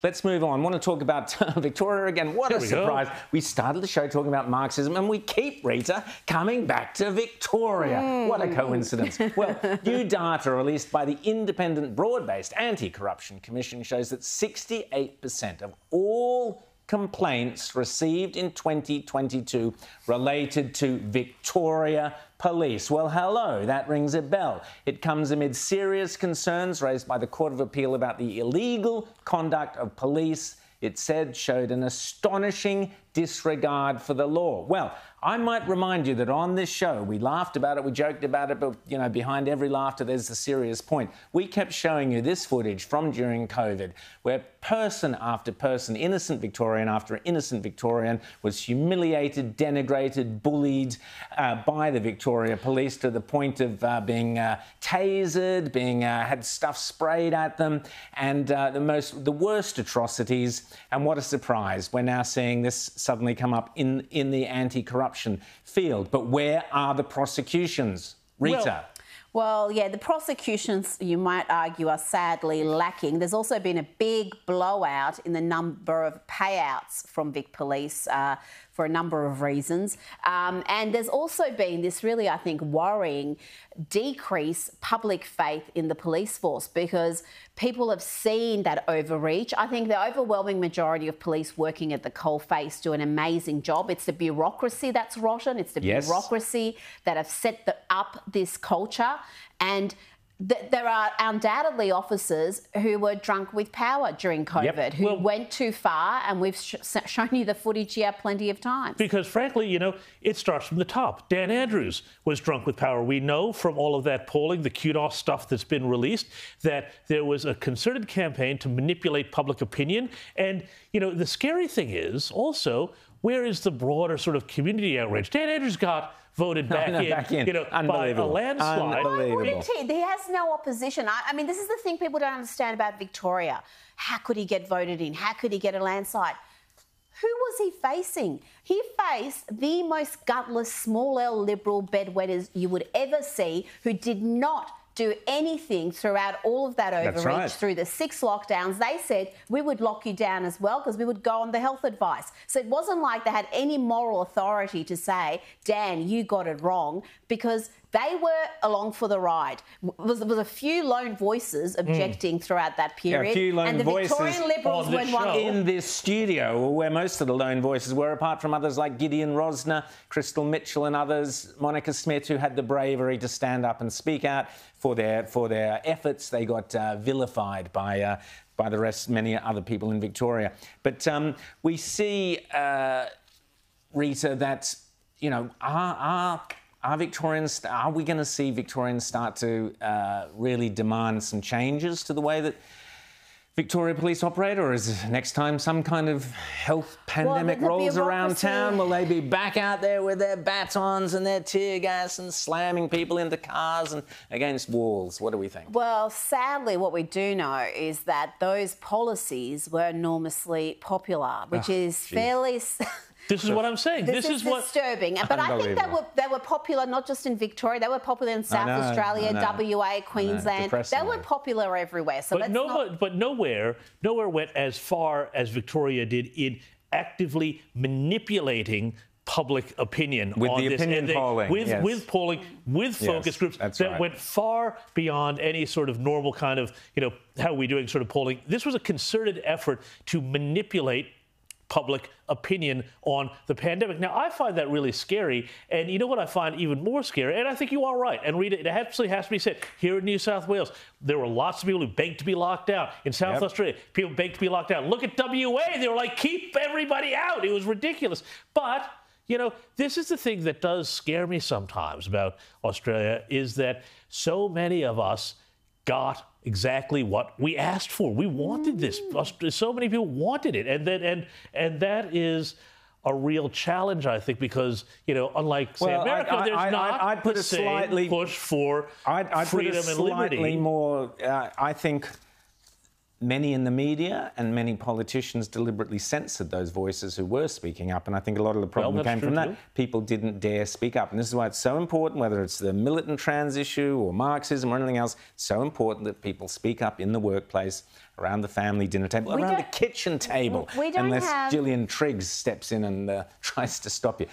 Let's move on. I want to talk about Victoria again. What a surprise. We started the show talking about Marxism and we keep, Rita, coming back to Victoria. What a coincidence. Well, new data released by the independent broad-based Anti-Corruption Commission shows that 68% of all complaints received in 2022 related to Victoria Police. Well, hello, that rings a bell. It comes amid serious concerns raised by the Court of Appeal about the illegal conduct of police. It said showed an astonishing disregard for the law. Well, I might remind you that on this show, we laughed about it, we joked about it, but, you know, behind every laughter, there's a serious point. We kept showing you this footage from during COVID, where person after person, innocent Victorian after innocent Victorian, was humiliated, denigrated, bullied by the Victoria Police to the point of being tasered, being had stuff sprayed at them, and the worst atrocities. And what a surprise, we're now seeing this suddenly come up in the anti-corruption field. But where are the prosecutions? Rita? Well, yeah, the prosecutions, you might argue, are sadly lacking. There's also been a big blowout in the number of payouts from Vic Police for a number of reasons. And there's also been this really, I think, worrying decrease public faith in the police force because people have seen that overreach. I think the overwhelming majority of police working at the coalface do an amazing job. It's the bureaucracy that's rotten. It's the bureaucracy that have set up this culture. And there are undoubtedly officers who were drunk with power during COVID, who went too far, and we've shown you the footage here plenty of times. Because, frankly, you know, it starts from the top. Dan Andrews was drunk with power. We know from all of that polling, the kudos stuff that's been released, that there was a concerted campaign to manipulate public opinion. And, you know, the scary thing is also, where is the broader sort of community outrage? Dan Andrews got voted back in, you know, by a landslide. Why wouldn't he? He has no opposition. I mean, this is the thing people don't understand about Victoria. How could he get voted in? How could he get a landslide? Who was he facing? He faced the most gutless, small L liberal bedwetters you would ever see, who did not do anything throughout all of that overreach through the 6 lockdowns. They said we would lock you down as well because we would go on the health advice. So it wasn't like they had any moral authority to say, Dan, you got it wrong, because they were along for the ride. There was a few lone voices objecting throughout that period. Yeah, a few lone voices Victorian Liberals went one in this studio, where most of the lone voices were, apart from others like Gideon Rosner, Crystal Mitchell and others, Monica Smith, who had the bravery to stand up and speak out for their efforts. They got vilified by the rest, many other people in Victoria. But we see, Rita, that, you know, are Victorians, are we going to see Victorians start to really demand some changes to the way that Victoria Police operate, or is next time some kind of health pandemic rolls around town, will they be back out there with their batons and their tear gas and slamming people into cars and against walls? What do we think? Well, sadly, what we do know is that those policies were enormously popular, which is fairly... This is what I'm saying. This is disturbing. But I think they were popular not just in Victoria. They were popular in South Australia, WA, Queensland. They were popular everywhere. So but nowhere went as far as Victoria did in actively manipulating public opinion with on the this. Opinion polling, with polling, with focus groups that went far beyond any sort of normal kind of, you know, how are we doing sort of polling. This was a concerted effort to manipulate public opinion on the pandemic. Now, I find that really scary. And you know what I find even more scary? And I think you are right. And Rita, it absolutely has to be said. Here in New South Wales, there were lots of people who begged to be locked down. In South Australia, people begged to be locked down. Look at WA. They were like, keep everybody out. It was ridiculous. But, you know, this is the thing that does scare me sometimes about Australia, is that so many of us got exactly what we asked for. We wanted this. So many people wanted it, and that is a real challenge, I think, because, you know, unlike say America, there's not the same push for freedom and liberty. More, I think. Many in the media and many politicians deliberately censored those voices who were speaking up, and I think a lot of the problem came from that. People didn't dare speak up, and this is why it's so important, whether it's the militant trans issue or Marxism or anything else, it's so important that people speak up in the workplace around the family dinner table, around the kitchen table, we don't unless have... Gillian Triggs steps in and tries to stop you.